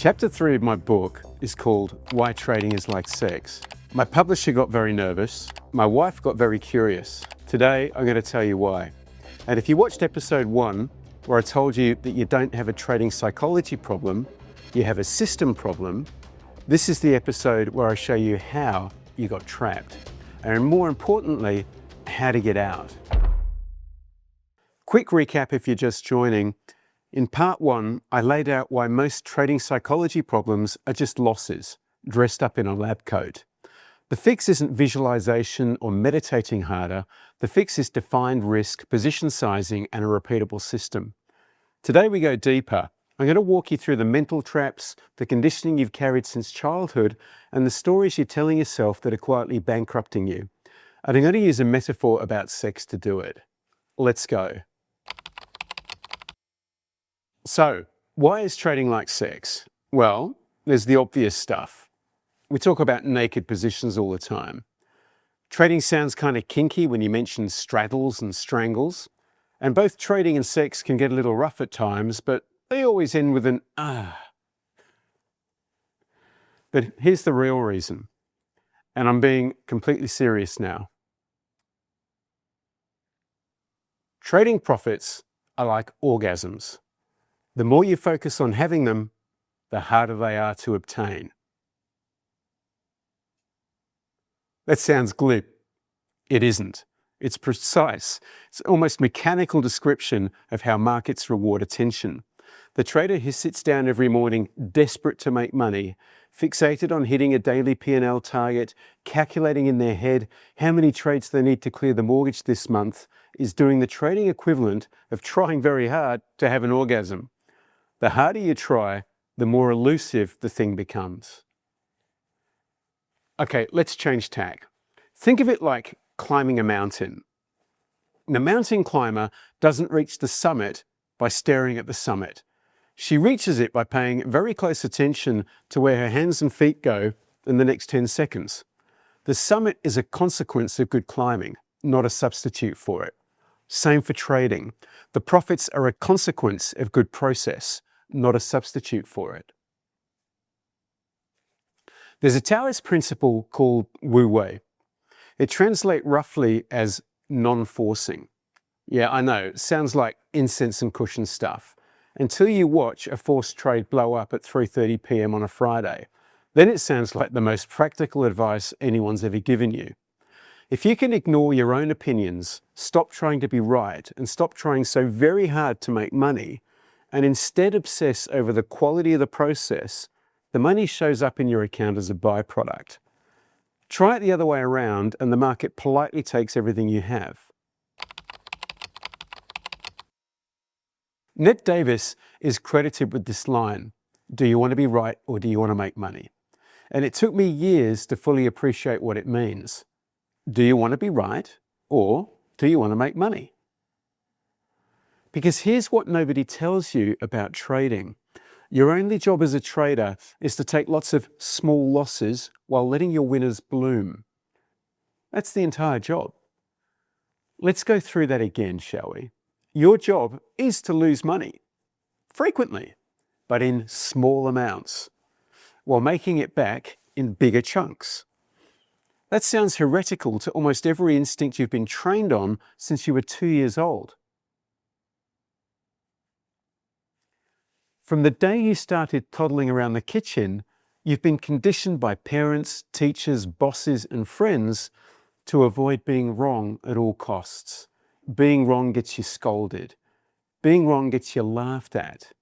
Chapter 3 of my book is called Why Trading is Like Sex. My publisher got very nervous. My wife got very curious. Today, I'm going to tell you why. And if you watched episode 1, where I told you that you don't have a trading psychology problem, you have a system problem, this is the episode where I show you how you got trapped. And more importantly, how to get out. Quick recap if you're just joining. In part 1, I laid out why most trading psychology problems are just losses, dressed up in a lab coat. The fix isn't visualization or meditating harder. The fix is defined risk, position sizing, and a repeatable system. Today we go deeper. I'm going to walk you through the mental traps, the conditioning you've carried since childhood, and the stories you're telling yourself that are quietly bankrupting you. And I'm going to use a metaphor about sex to do it. Let's go. So, why is trading like sex? Well, there's the obvious stuff. We talk about naked positions all the time. Trading sounds kind of kinky when you mention straddles and strangles. And both trading and sex can get a little rough at times, but they always end with an ah. But here's the real reason. And I'm being completely serious now. Trading profits are like orgasms. The more you focus on having them, the harder they are to obtain. That sounds glib. It isn't. It's precise. It's almost mechanical description of how markets reward attention. The trader who sits down every morning desperate to make money, fixated on hitting a daily P&L target, calculating in their head how many trades they need to clear the mortgage this month, is doing the trading equivalent of trying very hard to have an orgasm. The harder you try, the more elusive the thing becomes. Okay, let's change tack. Think of it like climbing a mountain. The mountain climber doesn't reach the summit by staring at the summit. She reaches it by paying very close attention to where her hands and feet go in the next 10 seconds. The summit is a consequence of good climbing, not a substitute for it. Same for trading. The profits are a consequence of good process, not a substitute for it. There's a Taoist principle called Wu Wei. It translates roughly as non-forcing. Yeah, I know, it sounds like incense and cushion stuff. Until you watch a forced trade blow up at 3:30 p.m. on a Friday. Then it sounds like the most practical advice anyone's ever given you. If you can ignore your own opinions, stop trying to be right, and stop trying so very hard to make money, and instead obsess over the quality of the process, the money shows up in your account as a byproduct. Try it the other way around and the market politely takes everything you have. Ned Davis is credited with this line, "Do you want to be right or do you want to make money?" And it took me years to fully appreciate what it means. Do you want to be right or do you want to make money? Because here's what nobody tells you about trading. Your only job as a trader is to take lots of small losses while letting your winners bloom. That's the entire job. Let's go through that again, shall we? Your job is to lose money, frequently, but in small amounts, while making it back in bigger chunks. That sounds heretical to almost every instinct you've been trained on since you were 2 years old. From the day you started toddling around the kitchen, you've been conditioned by parents, teachers, bosses, and friends to avoid being wrong at all costs. Being wrong gets you scolded. Being wrong gets you laughed at.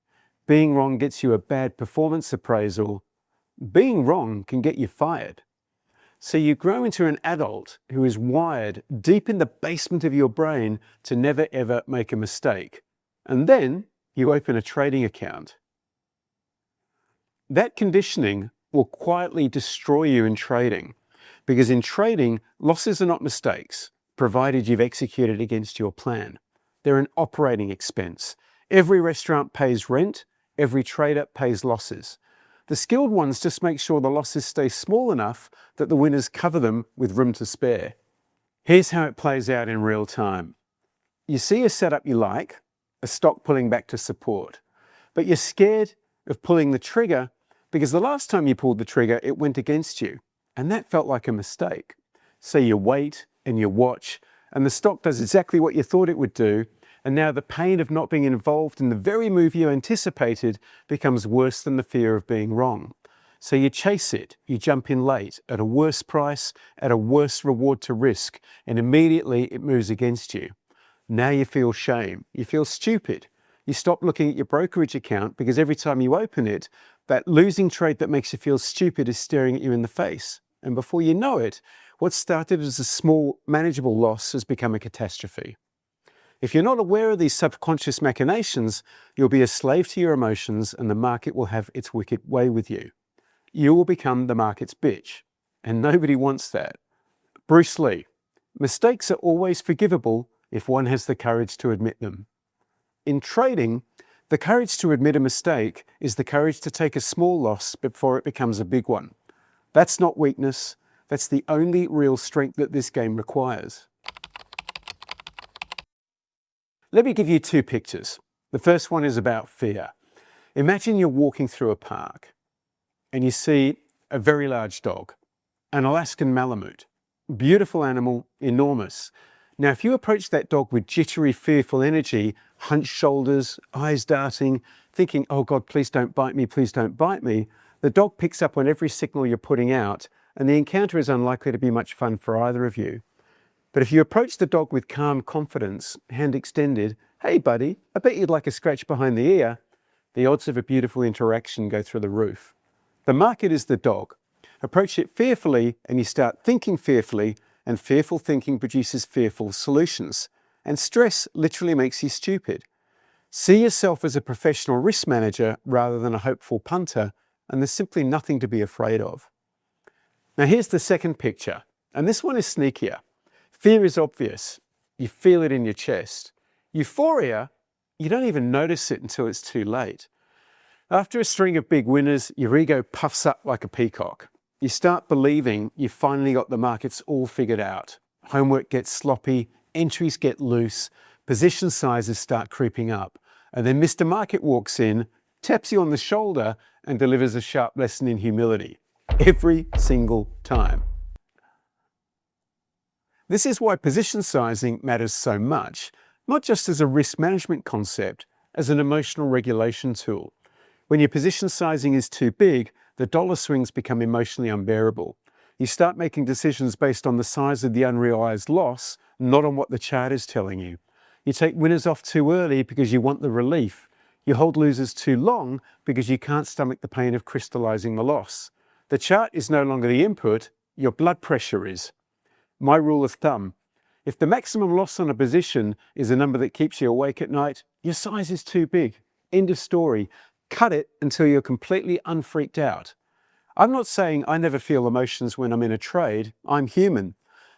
Being wrong gets you a bad performance appraisal. Being wrong can get you fired. So you grow into an adult who is wired deep in the basement of your brain to never ever make a mistake. And then you open a trading account. That conditioning will quietly destroy you in trading, because in trading, losses are not mistakes, provided you've executed against your plan. They're an operating expense. Every restaurant pays rent, every trader pays losses. The skilled ones just make sure the losses stay small enough that the winners cover them with room to spare. Here's how it plays out in real time. You see a setup you like, a stock pulling back to support, but you're scared of pulling the trigger because the last time you pulled the trigger, it went against you, and that felt like a mistake. So you wait and you watch, and the stock does exactly what you thought it would do, and now the pain of not being involved in the very move you anticipated becomes worse than the fear of being wrong. So you chase it, you jump in late, at a worse price, at a worse reward to risk, and immediately it moves against you. Now you feel shame, you feel stupid. You stop looking at your brokerage account because every time you open it, that losing trade that makes you feel stupid is staring at you in the face. And before you know it, what started as a small, manageable loss has become a catastrophe. If you're not aware of these subconscious machinations, you'll be a slave to your emotions and the market will have its wicked way with you. You will become the market's bitch, and nobody wants that. Bruce Lee: mistakes are always forgivable if one has the courage to admit them. In trading, the courage to admit a mistake is the courage to take a small loss before it becomes a big one. That's not weakness, that's the only real strength that this game requires. Let me give you two pictures. The first one is about fear. Imagine you're walking through a park and you see a very large dog, an Alaskan Malamute. Beautiful animal, enormous. Now, if you approach that dog with jittery, fearful energy, hunched shoulders, eyes darting, thinking, oh God, please don't bite me, please don't bite me, the dog picks up on every signal you're putting out, and the encounter is unlikely to be much fun for either of you. But if you approach the dog with calm confidence, hand extended, hey buddy, I bet you'd like a scratch behind the ear, the odds of a beautiful interaction go through the roof. The market is the dog. Approach it fearfully and you start thinking fearfully, and fearful thinking produces fearful solutions. And stress literally makes you stupid. See yourself as a professional risk manager rather than a hopeful punter, and there's simply nothing to be afraid of. Now here's the second picture, and this one is sneakier. Fear is obvious. You feel it in your chest. Euphoria, you don't even notice it until it's too late. After a string of big winners, your ego puffs up like a peacock. You start believing you've finally got the markets all figured out. Homework gets sloppy, entries get loose, position sizes start creeping up, and then Mr. Market walks in, taps you on the shoulder, and delivers a sharp lesson in humility. Every single time. This is why position sizing matters so much, not just as a risk management concept, as an emotional regulation tool. When your position sizing is too big, the dollar swings become emotionally unbearable. You start making decisions based on the size of the unrealized loss, not on what the chart is telling you. You take winners off too early because you want the relief. You hold losers too long because you can't stomach the pain of crystallizing the loss. The chart is no longer the input, your blood pressure is. My rule of thumb: if the maximum loss on a position is a number that keeps you awake at night, your size is too big. End of story. Cut it until you're completely unfreaked out. I'm not saying I never feel emotions when I'm in a trade. I'm human.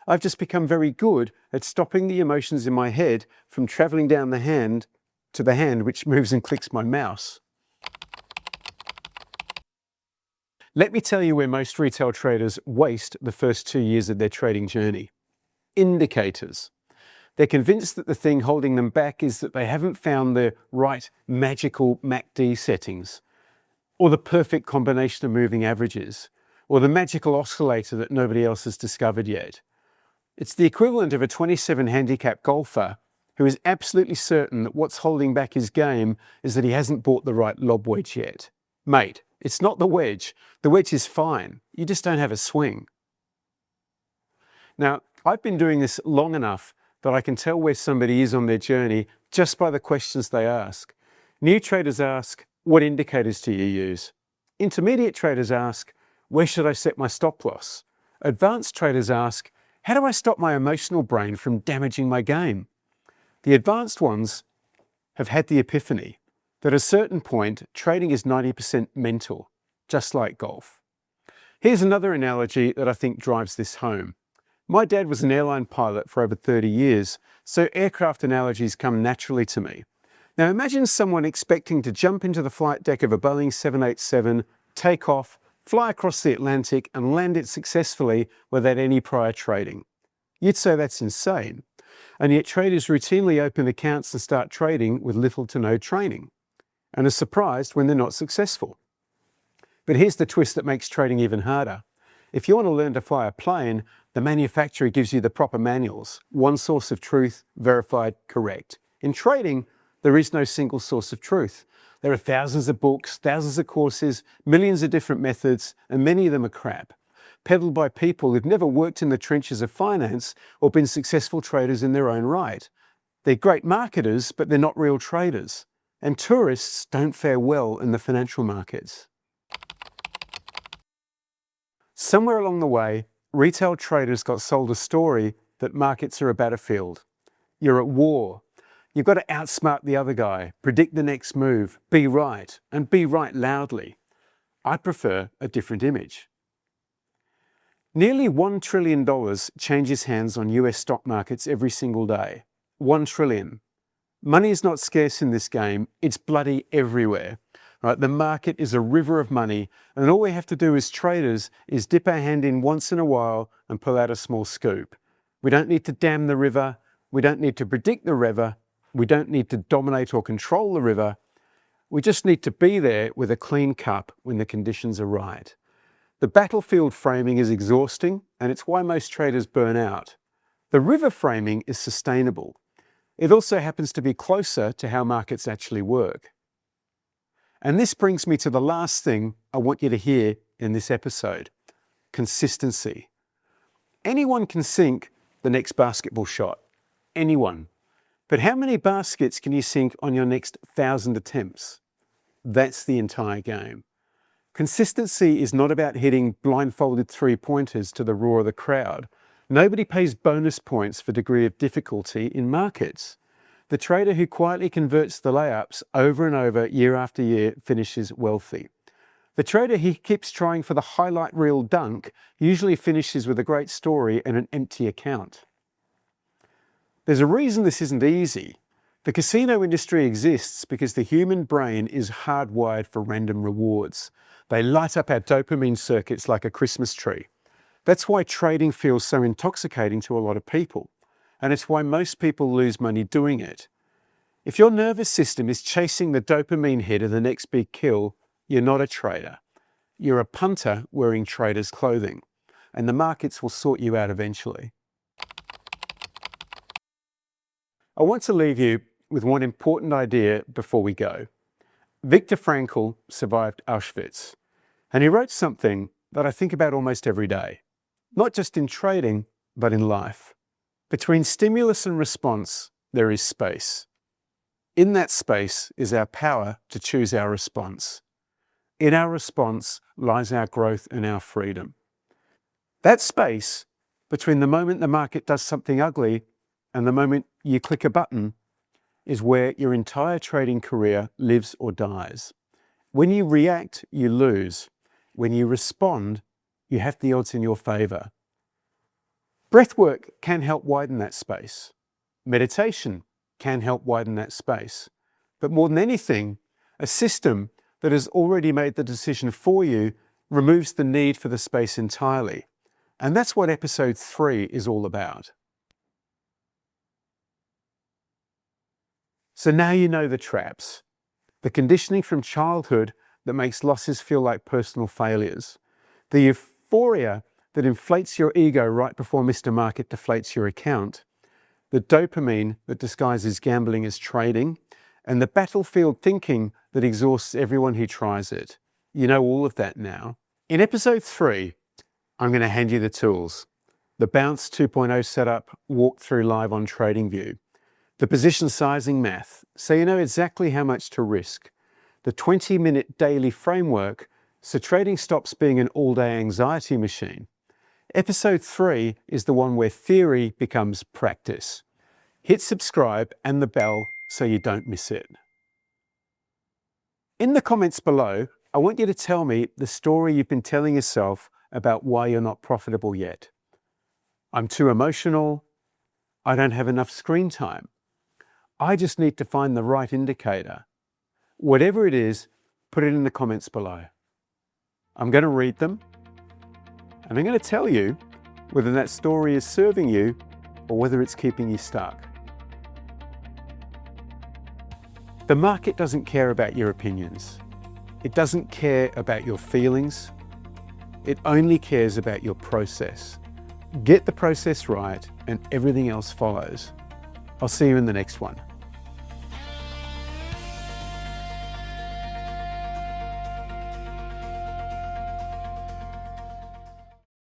I've just become very good at stopping the emotions in my head from traveling down the hand to the hand which moves and clicks my mouse. Let me tell you where most retail traders waste the first 2 years of their trading journey. Indicators. They're convinced that the thing holding them back is that they haven't found the right magical MACD settings, or the perfect combination of moving averages, or the magical oscillator that nobody else has discovered yet. It's the equivalent of a 27 handicap golfer who is absolutely certain that what's holding back his game is that he hasn't bought the right lob wedge yet. Mate, it's not the wedge. The wedge is fine. You just don't have a swing. Now, I've been doing this long enough that I can tell where somebody is on their journey just by the questions they ask. New traders ask, what indicators do you use? Intermediate traders ask, where should I set my stop loss? Advanced traders ask, how do I stop my emotional brain from damaging my game? The advanced ones have had the epiphany that at a certain point, trading is 90% mental, just like golf. Here's another analogy that I think drives this home. My dad was an airline pilot for over 30 years, so aircraft analogies come naturally to me. Now imagine someone expecting to jump into the flight deck of a Boeing 787, take off, fly across the Atlantic and land it successfully without any prior trading. You'd say that's insane. And yet traders routinely open accounts and start trading with little to no training, and are surprised when they're not successful. But here's the twist that makes trading even harder. If you want to learn to fly a plane, the manufacturer gives you the proper manuals. One source of truth, verified, correct. In trading, there is no single source of truth. There are thousands of books, thousands of courses, millions of different methods, and many of them are crap, peddled by people who've never worked in the trenches of finance or been successful traders in their own right. They're great marketers, but they're not real traders. And tourists don't fare well in the financial markets. Somewhere along the way, retail traders got sold a story that markets are a battlefield. You're at war. You've got to outsmart the other guy, predict the next move, be right, and be right loudly. I prefer a different image. Nearly $1 trillion changes hands on US stock markets every single day. 1 trillion. Money is not scarce in this game, it's bloody everywhere. Right? The market is a river of money, and all we have to do as traders is dip our hand in once in a while and pull out a small scoop. We don't need to dam the river, we don't need to predict the river, we don't need to dominate or control the river. We just need to be there with a clean cup when the conditions are right. The battlefield framing is exhausting, and it's why most traders burn out. The river framing is sustainable. It also happens to be closer to how markets actually work. And this brings me to the last thing I want you to hear in this episode: consistency. Anyone can sink the next basketball shot. Anyone. But how many baskets can you sink on your next 1,000 attempts? That's the entire game. Consistency is not about hitting blindfolded three-pointers to the roar of the crowd. Nobody pays bonus points for degree of difficulty in markets. The trader who quietly converts the layups over and over year after year finishes wealthy. The trader who keeps trying for the highlight reel dunk usually finishes with a great story and an empty account. There's a reason this isn't easy. The casino industry exists because the human brain is hardwired for random rewards. They light up our dopamine circuits like a Christmas tree. That's why trading feels so intoxicating to a lot of people. And it's why most people lose money doing it. If your nervous system is chasing the dopamine hit of the next big kill, you're not a trader. You're a punter wearing trader's clothing, and the markets will sort you out eventually. I want to leave you with one important idea before we go. Viktor Frankl survived Auschwitz, and he wrote something that I think about almost every day, not just in trading, but in life. Between stimulus and response, there is space. In that space is our power to choose our response. In our response lies our growth and our freedom. That space, between the moment the market does something ugly and the moment you click a button, is where your entire trading career lives or dies. When you react, you lose. When you respond, you have the odds in your favor. Breathwork can help widen that space. Meditation can help widen that space. But more than anything, a system that has already made the decision for you removes the need for the space entirely. And that's what episode 3 is all about. So now you know the traps, the conditioning from childhood that makes losses feel like personal failures, the euphoria that inflates your ego right before Mr. Market deflates your account, the dopamine that disguises gambling as trading, and the battlefield thinking that exhausts everyone who tries it. You know all of that now. In episode 3, I'm going to hand you the tools. The Bounce 2.0 setup walked through live on TradingView. The position sizing math, so you know exactly how much to risk. The 20-minute daily framework, so trading stops being an all-day anxiety machine. Episode 3 is the one where theory becomes practice. Hit subscribe and the bell so you don't miss it. In the comments below, I want you to tell me the story you've been telling yourself about why you're not profitable yet. I'm too emotional. I don't have enough screen time. I just need to find the right indicator. Whatever it is, put it in the comments below. I'm going to read them, and I'm going to tell you whether that story is serving you or whether it's keeping you stuck. The market doesn't care about your opinions. It doesn't care about your feelings. It only cares about your process. Get the process right and everything else follows. I'll see you in the next one.